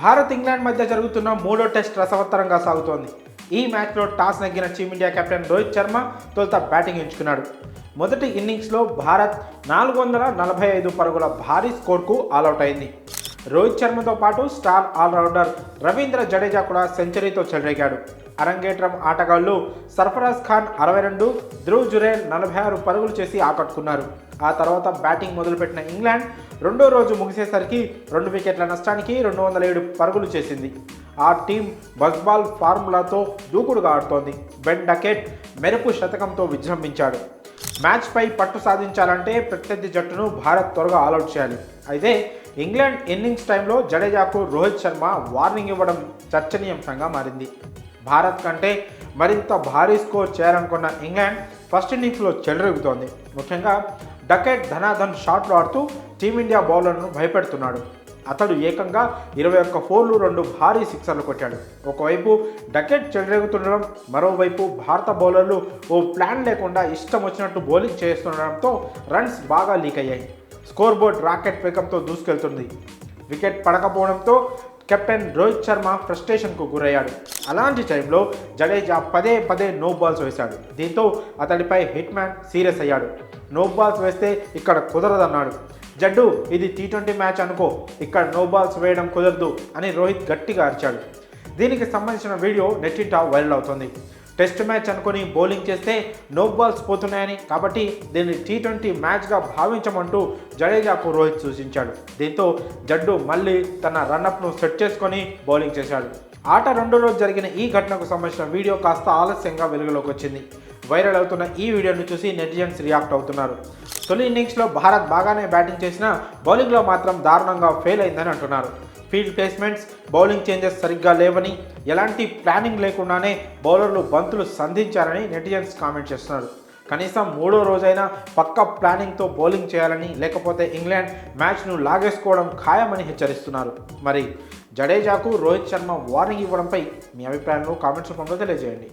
Bharat England మధ్య జరుగుతున్న మూడో టెస్ట్ రసవత్తరంగా సాగుతోంది. ఈ మ్యాచ్లో టాస్ నెగ్గిన టీమిండియా కెప్టెన్ రోహిత్ శర్మ తొలుత బ్యాటింగ్ ఎంచుకున్నాడు. మొదటి ఇన్నింగ్స్లో భారత్ 445 పరుగుల భారీ స్కోర్కు ఆలౌట్ అయింది. రోహిత్ శర్మతో పాటు స్టార్ ఆల్రౌండర్ రవీంద్ర జడేజా కూడా సెంచరీతో చెలరేగాడు. అరంగేట్రం ఆటగాళ్లు సర్ఫరాజ్ ఖాన్ 62, ధ్రువ్ జురేల్ 46 పరుగులు చేసి ఆకట్టుకున్నారు. ఆ తర్వాత బ్యాటింగ్ మొదలుపెట్టిన ఇంగ్లాండ్ రెండో రోజు ముగిసేసరికి 2 వికెట్ల నష్టానికి 207 పరుగులు చేసింది. ఆ టీం బజ్బాల్ ఫార్ములాతో దూకుడుగా ఆడుతోంది. బెన్ డకెట్ మెరుపు శతకంతో విజృంభించాడు. మ్యాచ్పై పట్టు సాధించాలంటే ప్రత్యర్థి జట్టును భారత్ త్వరగా ఆలౌట్ చేయాలి. అయితే ఇంగ్లాండ్ ఇన్నింగ్స్ టైంలో జడేజాకు రోహిత్ శర్మ వార్నింగ్ ఇవ్వడం చర్చనీయాంశంగా మారింది. భారత్ కంటే మరింత భారీ స్కోర్ చేయాలనుకున్న ఇంగ్లాండ్ ఫస్ట్ ఇన్నింగ్స్లో చెలరేగుతోంది. ముఖ్యంగా డకెట్ ధనాధన్ షాట్లు ఆడుతూ టీమిండియా బౌలర్ను భయపెడుతున్నాడు. అతడు ఏకంగా 21 ఫోర్లు 2 భారీ సిక్సర్లు కొట్టాడు. ఒకవైపు డకెట్ చెలరేగుతుండడం, మరోవైపు భారత బౌలర్లు ఓ ప్లాన్ లేకుండా ఇష్టం వచ్చినట్టు బౌలింగ్ చేస్తుండడంతో రన్స్ బాగా లీక్ అయ్యాయి. స్కోర్ బోర్డ్ రాకెట్ వేగంతో దూసుకెళ్తుంది. వికెట్ పడకపోవడంతో కెప్టెన్ రోహిత్ శర్మ ఫ్రస్ట్రేషన్కు గురయ్యాడు. అలాంటి టైంలో జడేజా పదే నో బాల్స్ వేశాడు. దీంతో అతడిపై హిట్ మ్యాన్ సీరియస్ అయ్యాడు. నో బాల్స్ వేస్తే ఇక్కడ కుదరదన్నాడు. జడ్డు, ఇది T20 మ్యాచ్ అనుకో, ఇక్కడ నో బాల్స్ వేయడం కుదరదు అని రోహిత్ గట్టిగా అరిచాడు. దీనికి సంబంధించిన వీడియో నెట్టింట వైరల్ అవుతుంది. టెస్ట్ మ్యాచ్ అనుకుని బౌలింగ్ చేస్తే నో బాల్స్ పోతున్నాయని, కాబట్టి దీన్ని T20 మ్యాచ్గా భావించమంటూ జడేజాకు రోహిత్ సూచించాడు. దీంతో జడ్డు మళ్ళీ తన రన్అప్ను సెట్ చేసుకొని బౌలింగ్ చేశాడు. ఆట రెండో రోజు జరిగిన ఈ ఘటనకు సంబంధించిన వీడియో కాస్త ఆలస్యంగా వెలుగులోకి వచ్చింది. వైరల్ అవుతున్న ఈ వీడియోను చూసి నెటిజన్స్ రియాక్ట్ అవుతున్నారు. తొలి ఇన్నింగ్స్లో భారత్ బాగానే బ్యాటింగ్ చేసినా బౌలింగ్లో మాత్రం దారుణంగా ఫెయిల్ అయిందని అంటున్నారు. ఫీల్డ్ ప్లేస్మెంట్స్, బౌలింగ్ చేంజెస్ సరిగ్గా లేవని, ఎలాంటి ప్లానింగ్ లేకుండానే బౌలర్లు బంతులు సంధించారని నెటిజన్స్ కామెంట్ చేస్తున్నారు. కనీసం మూడో రోజైనా పక్కా ప్లానింగ్తో బౌలింగ్ చేయాలని, లేకపోతే ఇంగ్లాండ్ మ్యాచ్ను లాగేసుకోవడం ఖాయమని హెచ్చరిస్తున్నారు. మరి జడేజాకు రోహిత్ శర్మ వార్నింగ్ ఇవ్వడంపై మీ అభిప్రాయాలను కామెంట్స్ రూపంలో తెలియజేయండి.